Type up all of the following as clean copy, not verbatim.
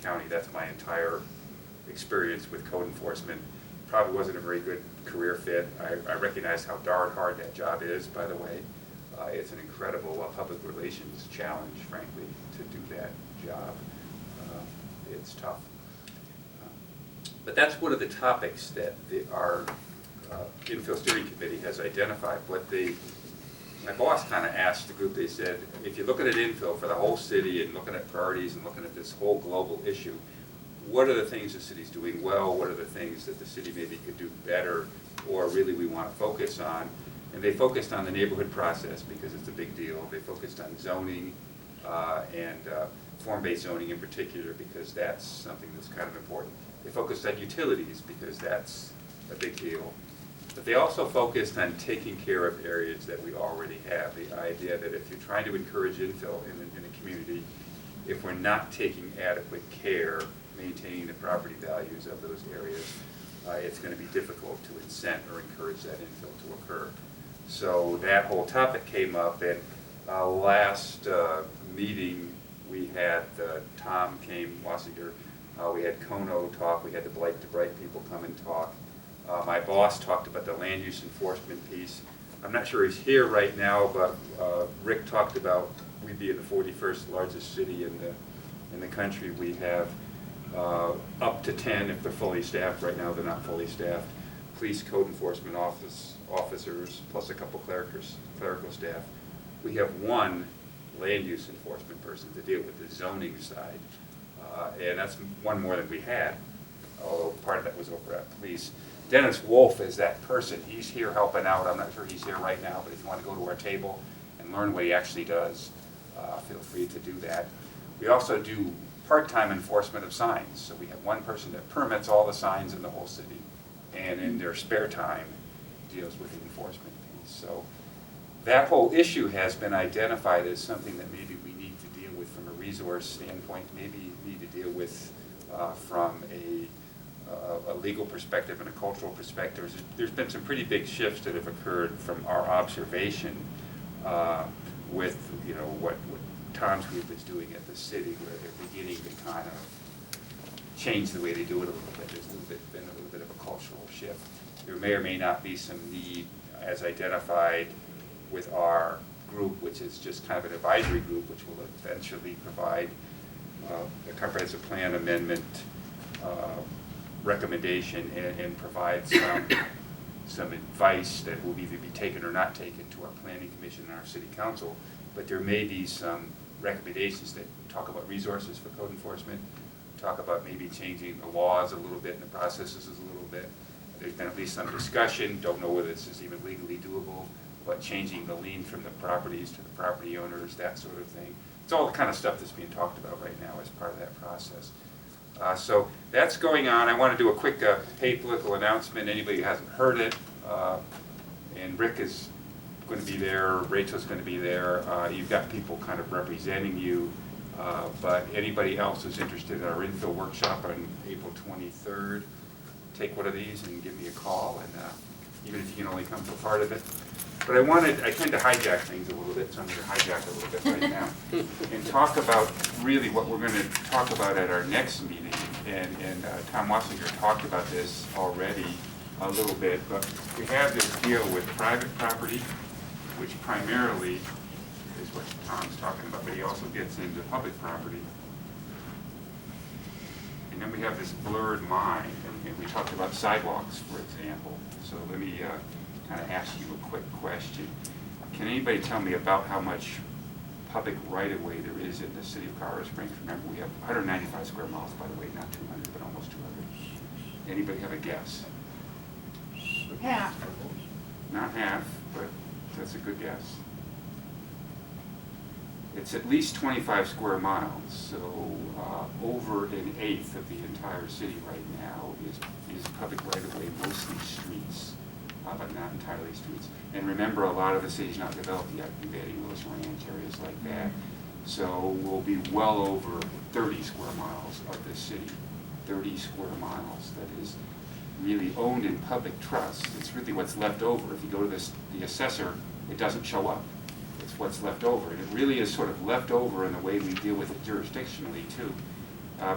county. That's my entire experience with code enforcement. Probably wasn't a very good career fit. I recognize how darn hard that job is, by the way. It's an incredible public relations challenge, frankly, to do that job. It's tough. But that's one of the topics that our infill steering committee has identified. My boss kind of asked the group, they said, if you're looking at infill for the whole city and looking at priorities and looking at this whole global issue, what are the things the city's doing well? What are the things that the city maybe could do better, or really we want to focus on? And they focused on the neighborhood process because it's a big deal. They focused on zoning and form-based zoning in particular because that's something that's kind of important. They focused on utilities because that's a big deal. But they also focused on taking care of areas that we already have. The idea that if you're trying to encourage infill in a community, if we're not taking adequate care, maintaining the property values of those areas, it's going to be difficult to incent or encourage that infill to occur. So that whole topic came up, and last meeting we had Tom came, Wassinger, we had Kono talk, we had the Blight to Bright people come and talk. My boss talked about the land use enforcement piece. I'm not sure he's here right now, but Rick talked about we'd be in the 41st largest city in the country. We have up to 10 if they're fully staffed. Right now they're not fully staffed. Police code enforcement officers plus a couple clerical staff. We have one land use enforcement person to deal with the zoning side, and that's one more than we had, although part of that was over at police. Dennis Wolf is that person. He's here helping out. I'm not sure he's here right now, but if you want to go to our table and learn what he actually does, feel free to do that. We also do part-time enforcement of signs. So we have one person that permits all the signs in the whole city, and in their spare time deals with the enforcement piece. So that whole issue has been identified as something that maybe we need to deal with from a resource standpoint, maybe need to deal with from a legal perspective and a cultural perspective. There's been some pretty big shifts that have occurred from our observation with what Tom's group is doing at the city, where they're beginning to kind of change the way they do it a little bit. There's been a little bit of a cultural shift. There may or may not be some need, as identified with our group, which is just kind of an advisory group, which will eventually provide a comprehensive plan amendment recommendation and provide some advice that will either be taken or not taken to our planning commission and our city council. But there may be some recommendations that talk about resources for code enforcement, talk about maybe changing the laws a little bit and the processes a little bit. There's been at least some discussion, don't know whether this is even legally doable, but changing the lien from the properties to the property owners, that sort of thing. It's all the kind of stuff that's being talked about right now as part of that process. So that's going on. I want to do a quick paid political announcement. Anybody who hasn't heard it, and Rick is going to be there, Rachel's going to be there. You've got people kind of representing you, but anybody else who's interested in our infill workshop on April 23rd, take one of these and give me a call, and even if you can only come for part of it. But I tend to hijack things a little bit, so I'm going to hijack a little bit right now and talk about really what we're going to talk about at our next meeting. And Tom Wassinger talked about this already a little bit, but we have this deal with private property, which primarily is what Tom's talking about, but he also gets into public property. And then we have this blurred line, and we talked about sidewalks, for example. So let me kind of ask you a quick question. Can anybody tell me about how much public right-of-way there is in the city of Colorado Springs? Remember, we have 195 square miles, by the way, not 200, but almost 200. Anybody have a guess? Half. Not half, but that's a good guess. It's at least 25 square miles, so over an eighth of the entire city right now is public right-of-way, mostly streets, but not entirely streets. And remember, a lot of the city's not developed yet. We've added Willis Ranch, areas like that. So we'll be well over 30 square miles of the city, 30 square miles that is really owned in public trust. It's really what's left over. If you go to the assessor, it doesn't show up. It's what's left over. And it really is sort of left over in the way we deal with it jurisdictionally, too.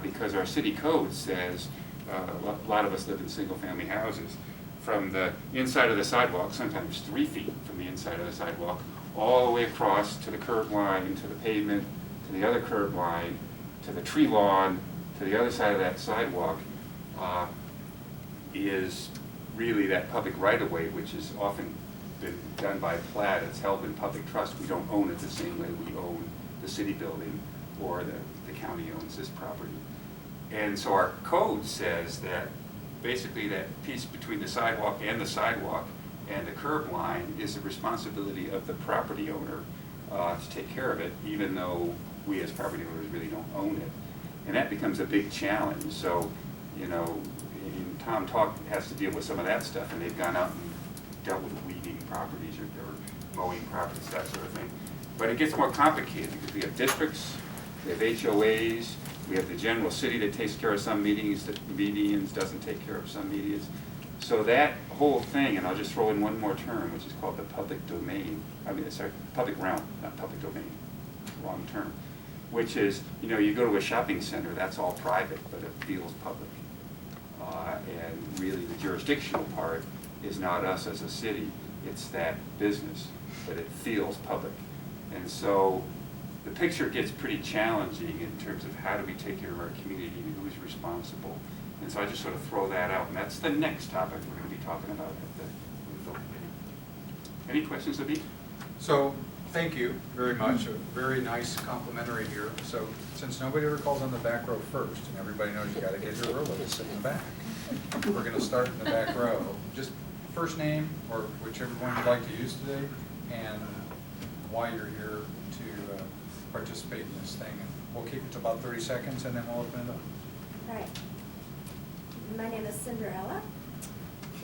because our city code says, a lot of us live in single-family houses, from the inside of the sidewalk, sometimes 3 feet from the inside of the sidewalk, all the way across to the curb line, to the pavement, to the other curb line, to the tree lawn, to the other side of that sidewalk, is really that public right-of-way, which has often been done by plat. It's held in public trust. We don't own it the same way we own the city building or the county owns this property. And so our code says that basically that piece between the sidewalk and the curb line is the responsibility of the property owner to take care of it, even though we as property owners really don't own it. And that becomes a big challenge. So, you know, Tom has to deal with some of that stuff, and they've gone out and dealt with weeding properties or mowing properties, that sort of thing. But it gets more complicated because we have districts, we have HOAs, we have the general city that takes care of some medians, doesn't take care of some medians. So that whole thing, and I'll just throw in one more term, which is called the public domain. Public realm, not public domain, wrong term. Which is, you know, you go to a shopping center, that's all private, but it feels public. And really the jurisdictional part is not us as a city, it's that business, but it feels public. And so the picture gets pretty challenging in terms of how do we take care of our community and who's responsible. And so I just sort of throw that out, and that's the next topic we're going to be talking about at the info committee. Any questions, Abhi? So, thank you very much. A very nice complimentary here. So, since nobody ever calls on the back row first, and everybody knows you got to get here early to sit in the back, we're going to start in the back row. Just first name, or whichever one you'd like to use today, and why you're here to participate in this thing. And we'll keep it to about 30 seconds, and then we'll open it up. All right. My name is Cinderella,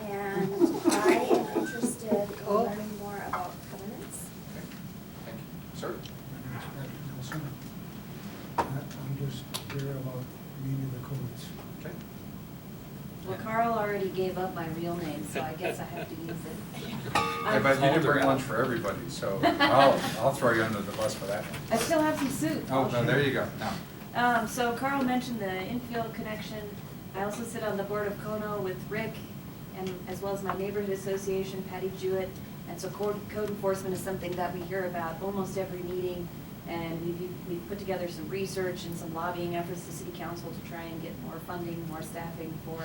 and I am interested in learning more about covenants. Okay. Thank you. Sir? My name's Patrick Nelson. I'm just here about reading the codes. Okay. Well, Carl already gave up my real name, so I guess I have to use it. Hey, but you did bring lunch for everybody, so I'll throw you under the bus for that one. I still have some soup. Oh, no, there you go. Now. So Carl mentioned the infield connection. I also sit on the board of Kono with Rick, and as well as my neighborhood association, Patty Jewett. And so code enforcement is something that we hear about almost every meeting. And we've put together some research and some lobbying efforts to city council to try and get more funding, more staffing for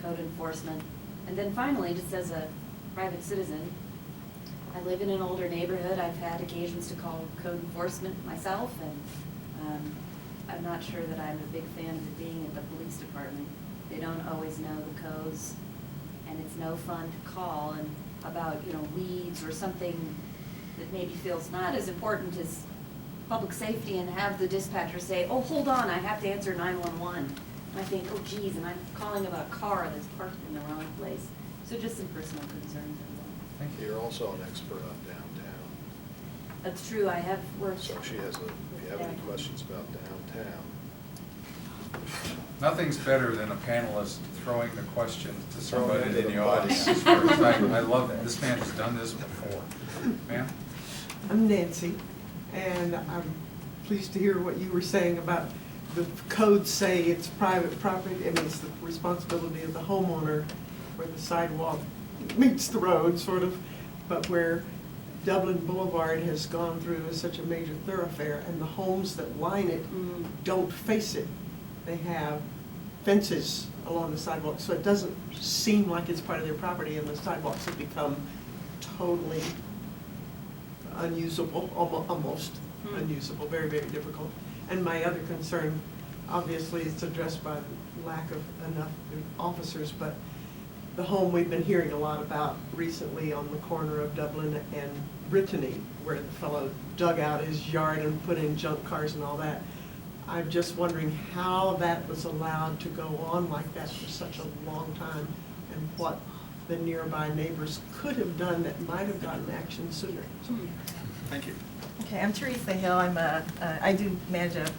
code enforcement. And then finally, just as a private citizen, I live in an older neighborhood. I've had occasions to call code enforcement myself, and I'm not sure that I'm a big fan of it being at the police department. They don't always know the codes, and it's no fun to call and about, you know, weeds or something that maybe feels not as important as public safety, and have the dispatcher say, oh, hold on, I have to answer 911. And I think, oh geez, and I'm calling about a car that's parked in the wrong place. So just some personal concerns. Thank you. You're also an expert on downtown, That's true, I have worked. so she has if you have any questions about downtown. Nothing's better than a panelist throwing the question to somebody Throwing it in into the the audience bus. first. I love that. This man has done this before. Ma'am? I'm Nancy, and I'm pleased to hear what you were saying about the codes say it's private property, and it's the responsibility of the homeowner where the sidewalk meets the road, sort of, but where Dublin Boulevard has gone through as such a major thoroughfare, and the homes that line it don't face it. They have fences along the sidewalk, so it doesn't seem like it's part of their property, and the sidewalks have become totally unusable, almost unusable, very, very difficult. And my other concern, obviously, is addressed by the lack of enough officers, but the home we've been hearing a lot about recently on the corner of Dublin and Brittany, where the fellow dug out his yard and put in junk cars and all that. I'm just wondering how that was allowed to go on like that for such a long time, and what the nearby neighbors could have done that might have gotten action sooner. Thank you. Okay, I'm Teresa Hill. I do manage a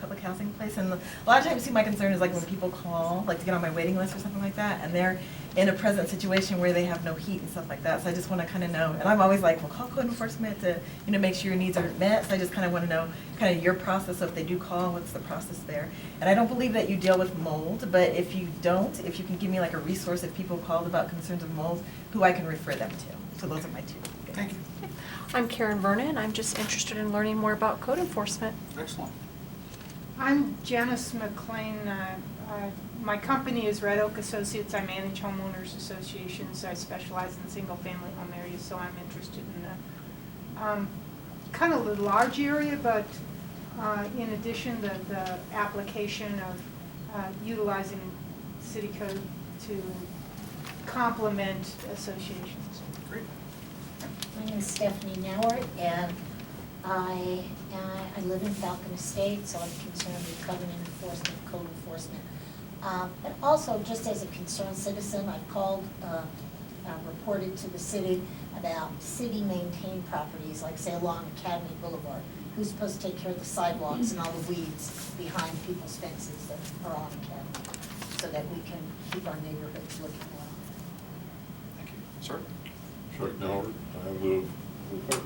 public housing place, and a lot of times, see, my concern is like when people call, like to get on my waiting list or something like that, and they're in a present situation where they have no heat and stuff like that, so I just wanna kinda know, and I'm always like, well, call code enforcement to, you know, make sure your needs are met, so I just kinda wanna know kinda your process, so if they do call, what's the process there? And I don't believe that you deal with mold, but if you don't, if you can give me like a resource if people called about concerns of mold, who I can refer them to. So those are my two. Thank you. I'm Karen Vernon. I'm just interested in learning more about code enforcement. Excellent. I'm Janice McLean. My company is Red Oak Associates. I manage homeowners associations. I specialize in single-family home areas, so I'm interested in kind of a large area, but in addition, the application of utilizing city code to complement associations. Great. My name is Stephanie Nauert, and I live in Falcon Estates, so I'm concerned with covenant enforcement, code enforcement. And also, just as a concerned citizen, I've called, reported to the city about city-maintained properties, like say along Academy Boulevard. Who's supposed to take care of the sidewalks and all the weeds behind people's fences that are on Academy, so that we can keep our neighborhoods looking well. Thank you. Sir? Chuck Noward, I live with her.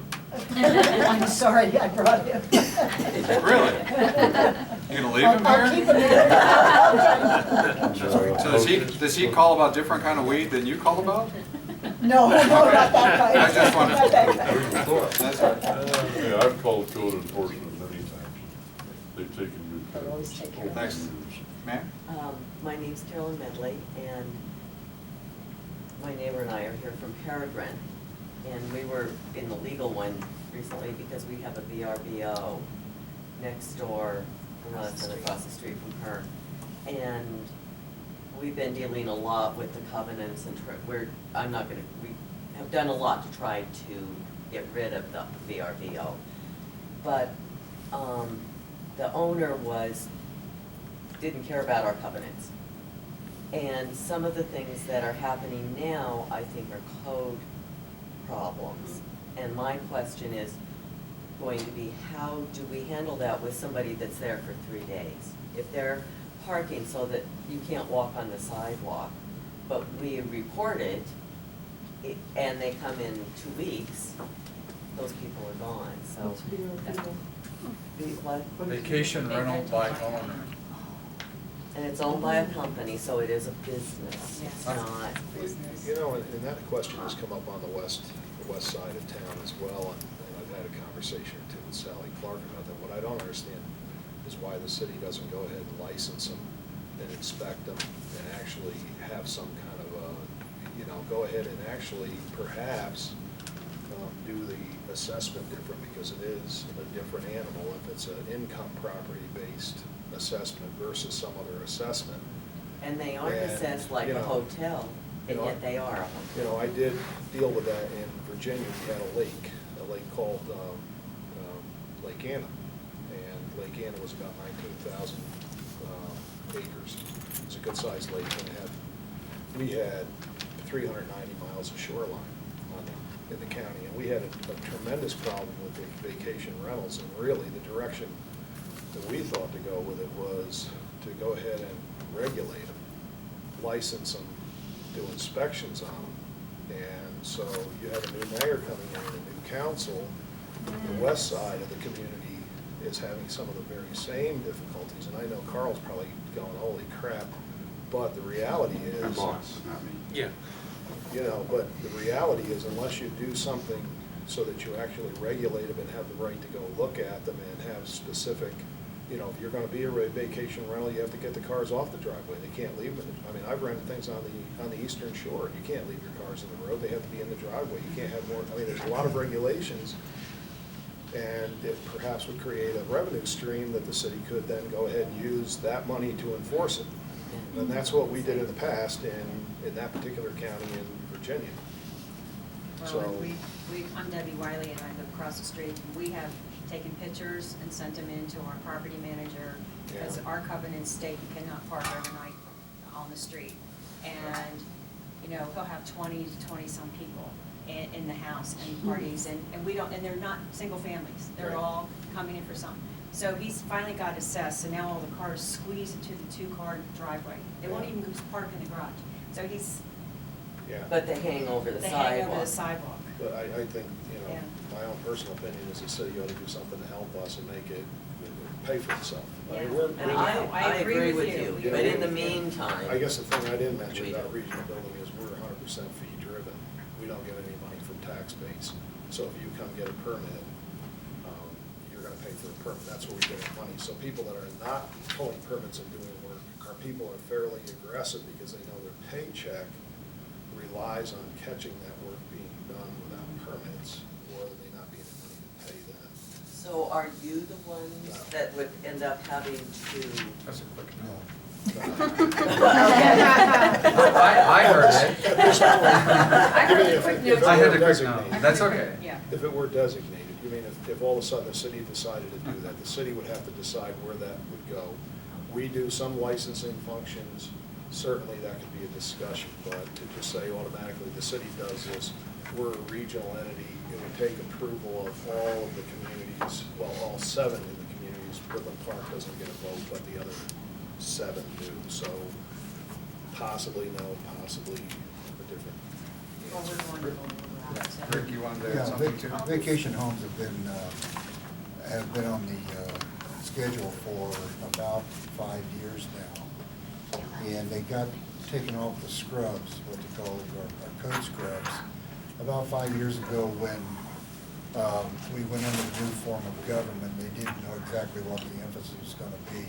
I'm sorry, I brought him. Really? You gonna leave him I'll keep him here. So does he call about different kind of weed than you call about? No, not that kind. I just wanted Not that to. That's right. Yeah, I've called code enforcement many times. They've taken good care They'll of always us. take care of Thanks. Ma'am? My name's Carolyn Medley, and my neighbor and I are here from Peregrine. And we were in the legal one recently because we have a VRBO next door from us and across the street from her. And we've been dealing a lot with the covenants and we have done a lot to try to get rid of the VRBO. But the owner didn't care about our covenants. And some of the things that are happening now, I think, are code problems. And my question is going to be, how do we handle that with somebody that's there for 3 days? If they're parking so that you can't walk on the sidewalk, but we report it, and they come in 2 weeks, those people are gone, so. What? Vacation rental by owner. And it's owned by a company, so it is a business, it's not. You know, and that question has come up on the west side of town as well, and I've had a conversation or two with Sally Clark about that. What I don't understand is why the city doesn't go ahead and license them and inspect them and actually have some kind of go ahead and actually perhaps do the assessment different, because it is a different animal if it's an income property-based assessment versus some other assessment. And they aren't assessed like a hotel, and yet they are a hotel. You know, I did deal with that in Virginia. We had a lake called Lake Anna, and Lake Anna was about 19,000 acres. It was a good-sized lake, and we had 390 miles of shoreline in the county, and we had a tremendous problem with the vacation rentals, and really the direction that we thought to go with it was to go ahead and regulate them, license them, do inspections on them. And so you have a new mayor coming in, a new council. The west side of the community is having some of the very same difficulties, and I know Carl's probably going, holy crap, but the reality is... My boss, not me. Yeah. You know, but the reality is, unless you do something so that you actually regulate them and have the right to go look at them and have specific, you know, if you're gonna be a vacation rental, you have to get the cars off the driveway. They can't leave them. I mean, I've rented things on the eastern shore. You can't leave your cars in the road. They have to be in the driveway. You can't have more, I mean, there's a lot of regulations. And it perhaps would create a revenue stream that the city could then go ahead and use that money to enforce it. And that's what we did in the past in that particular county in Virginia. Well, So, I'm Debbie Wiley, and I live across the street. We have taken pictures and sent them in to our property manager, because our covenants state you cannot park overnight on the street. And, you know, he'll have 20 to 20-some people in the house and parties, and we don't, and they're not single families. They're Right. all coming in for something. So he's finally got assessed, so now all the cars squeeze into the two-car driveway. They won't even park in the garage. So he's, Yeah. But they hang over the they sidewalk. hang over the sidewalk. But I think, you know, Yeah. my own personal opinion is the city ought to do something to help us and make it pay for itself. I mean, Yeah. we're, And I agree with you. you, We but in agree the with you. meantime. I guess the thing I didn't mention we about do. regional building is we're 100% fee driven. We don't get any money from tax base. So if you come get a permit, you're gonna pay for a permit. That's where we get our money. So people that are not pulling permits and doing work, our people are fairly aggressive because they know their paycheck relies on catching that work being done without permits, or there may not be any money to pay them. So are you the ones that would end up having to? That's a quick no. I heard it. At this point, I heard the quick if no, it too. I had were a quick no. designated- That's okay. Yeah. If it were designated, you mean if all of a sudden the city decided to do that, the city would have to decide where that would go. We do some licensing functions, certainly that could be a discussion, but to just say automatically the city does this, we're a regional entity, it would take approval of all of the communities, well, all 7 of the communities. Woodland Park doesn't get a vote, but the other 7 do, so possibly no, possibly a different Well, answer. we're going to go over that, so. Rick, you wanted to add Yeah, something too? vacation homes have been on the schedule for about 5 years now. And they got taken off the scrubs, what they call our code scrubs, about 5 years ago when we went under the new form of government. They didn't know exactly what the emphasis was going to be.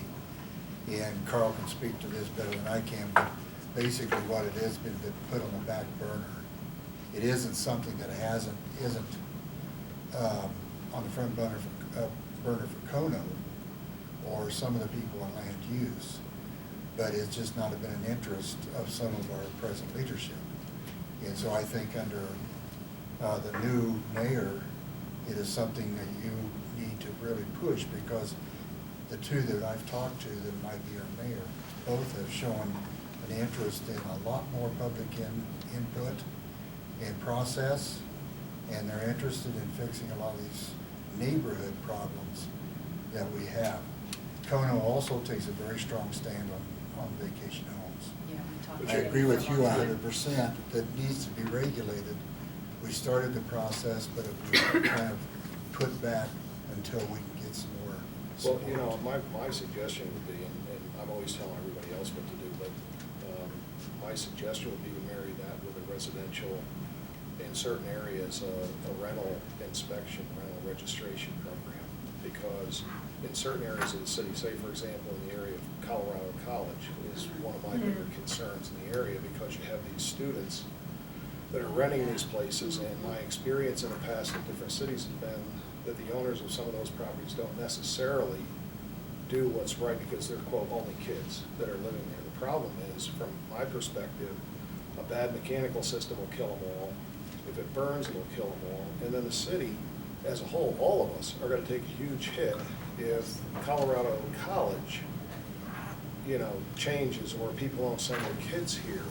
And Carl can speak to this better than I can, but basically what it has been put on the back burner. It isn't something that isn't on the front burner for Kono or some of the people on land use, but it's just not been an interest of some of our present leadership. And so I think under the new mayor, it is something that you need to really push, because the 2 that I've talked to that might be our mayor, both have shown an interest in a lot more public input and process, and they're interested in fixing a lot of these neighborhood problems that we have. Kono also takes a very strong stand on vacation homes. Yeah, we talked I about it agree with for a you long time. 100%, that needs to be regulated. We started the process, but it was kind of put back until we can get some more Well, support. you know, my suggestion would be, and I'm always telling everybody else what to do, but my suggestion would be to marry that with a residential, in certain areas, a rental inspection, rental registration program. Because in certain areas of the city, say for example, in the area of Colorado College is one of my bigger concerns in the area, because you have these students that are renting these places, and my experience in the past in different cities has been that the owners of some of those properties don't necessarily do what's right because they're, quote, only kids that are living there. The problem is, from my perspective, a bad mechanical system will kill them all. If it burns, it'll kill them all. And then the city, as a whole, all of us, are gonna take a huge hit if Colorado College, you know, changes, or people don't send their kids here.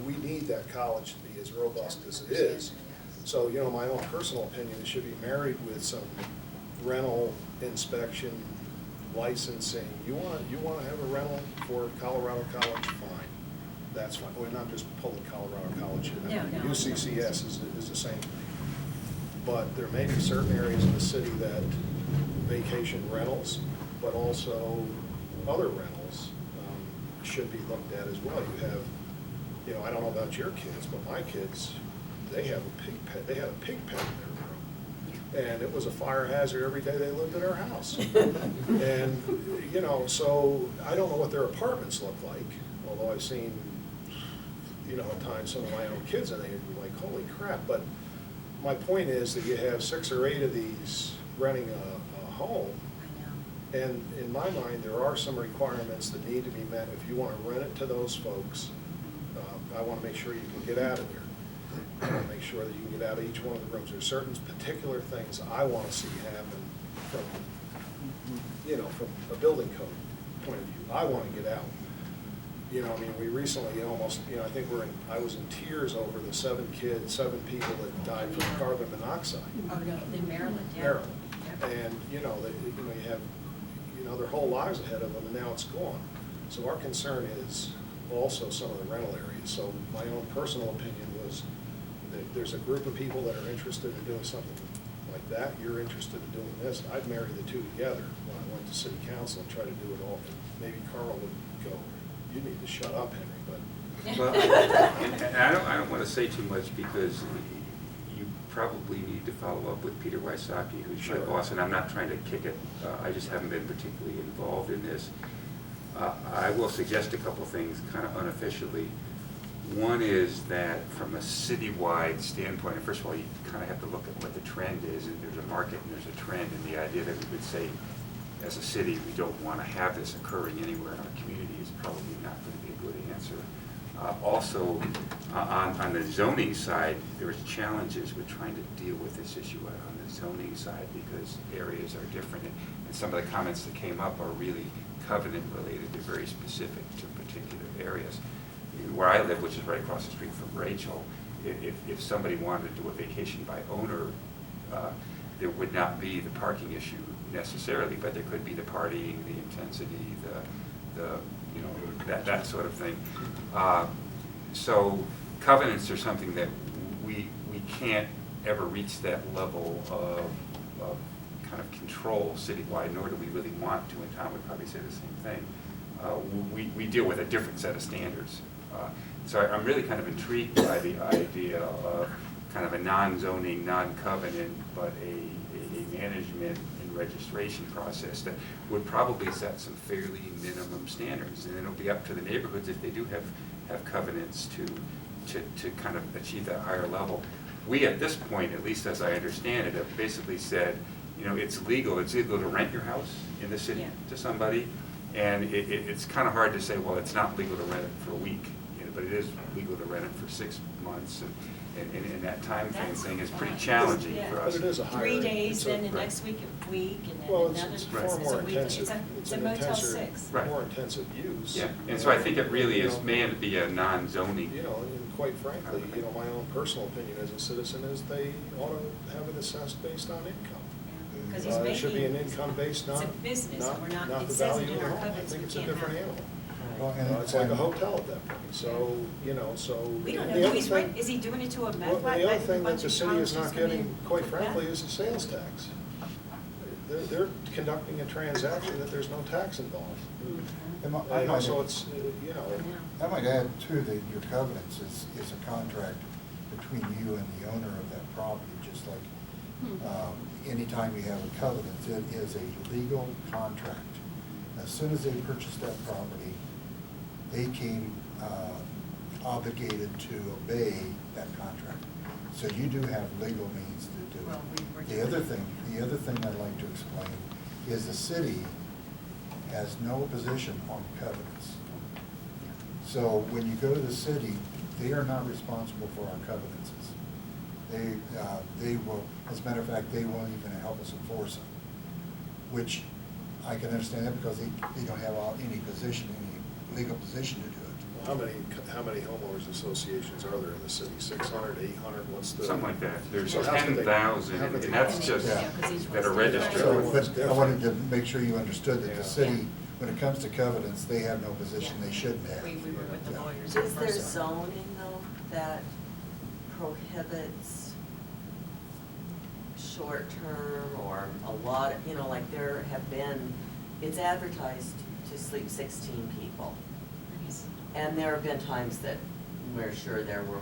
We need that college to be as robust as it is. So, you know, my own personal opinion, it should be married with some rental inspection, licensing. You wanna have a rental for Colorado College, fine. That's fine. We're not just pulling Colorado College in. No. UCCS is the same thing. But there may be certain areas of the city that vacation rentals, but also other rentals should be looked at as well. You have, you know, I don't know about your kids, but my kids, they have a pig pen. They had a pig pen in their room, and it was a fire hazard every day they lived in their house. And you know, so I don't know what their apartments look like. Although I've seen, you know, at times some of my own kids, and they're like, holy crap. But my point is that you have 6 or 8 of these renting a home. And in my mind, there are some requirements that need to be met. If you want to rent it to those folks, I want to make sure you can get out of there. I want to make sure that you can get out of each one of the rooms. There's certain particular things I want to see happen from, you know, from a building code point of view. I want to get out. You know, I mean, we recently almost, you know, I think I was in tears over the 7 people that died from carbon monoxide. Oh, no, in Maryland, yeah. Maryland. Yep. And, you know, you have you know, their whole lives ahead of them, and now it's gone. So our concern is also some of the rental areas. So my own personal opinion was that there's a group of people that are interested in doing something like that. You're interested in doing this. I'd marry the two together when I went to city council and try to do it all. And maybe Carl would go, you need to shut up, Henry, but. Well, and I don't want to say too much because you probably need to follow up with Peter Wysocki, who's my Sure. boss, and I'm not trying to kick it. I just haven't been particularly involved in this. I will suggest a couple things kind of unofficially. One is that from a citywide standpoint, and first of all, you kind of have to look at what the trend is, and there's a market and there's a trend, and the idea that we would say, as a city, we don't want to have this occurring anywhere in our community is probably not going to be a good answer. Also, on the zoning side, there's challenges with trying to deal with this issue on the zoning side because areas are different, and some of the comments that came up are really covenant related. They're very specific to particular areas. Where I live, which is right across the street from Rachel, if somebody wanted to do a vacation by owner, there would not be the parking issue necessarily, but there could be the partying, the intensity, the you know, that sort of thing. So covenants are something that we can't ever reach that level of kind of control citywide, nor do we really want to, and Tom would probably say the same thing. We deal with a different set of standards. So I'm really kind of intrigued by the idea of kind of a non-zoning, non-covenant, but a management and registration process that would probably set some fairly minimum standards. And it'll be up to the neighborhoods if they do have covenants to kind of achieve that higher level. We, at this point, at least as I understand it, have basically said, you know, it's legal to rent your house in the city to somebody, and it's kind of hard to say, well, it's not legal to rent it for a week, you know, but it is legal to rent it for 6 months, and that time frame thing is pretty challenging for us. But it is a higher. 3 days, it's a- then the right. next week a week, and then Well, another. it's Right. far more a week. intensive. It's a an Motel intensive- 6. Right. More intensive use. Yeah, and so I think it really You is, know, may be a non-zoning. You know, and quite frankly, you know, my own personal opinion as a citizen is they ought to have it assessed based on income. Because he's It should be an making, income based, it's not, a business, not, and we're not, not it the says value it of in the our home. I covenants, think we it's a can't different have it. animal. Well, and It's like a hotel at that point, so, you know, so. We don't and know the who other he's thing- rent, is he doing it to a Well, meth lab? the other like a thing that bunch the of city is colleges not come in getting, quite with frankly, meth? is a sales tax. They're conducting a transaction that there's no tax involved. And I And might also add- it's, you know, I might add too that your covenants is a contract between you and the owner of that property, just like anytime you have a covenant, it is a legal contract. As soon as they purchased that property, they came obligated to obey that contract. So you do have legal means to do Well, we were it. doing The other thing I'd like to explain is the city has no position on covenants. So when you go to the city, they are not responsible for our covenants. They will, as a matter of fact, they won't even help us enforce them, which I can understand that because they don't have any position, any legal position to do it. how many homeowners associations are there in the city? 600, 800, what's the? Something like that. There's So how could they- 10,000, how could and they- that's just Yeah, 'cause each that are one's different. registered. So, Everyone's but I different. wanted to make sure you understood that Yeah. the city, when it comes to covenants, they have no position, Yeah. they shouldn't have. We were with the Yeah. lawyers. Is there first. zoning though that prohibits short-term or a lot, you know, like there have been, it's advertised to sleep 16 people. And there have been times that we're sure there were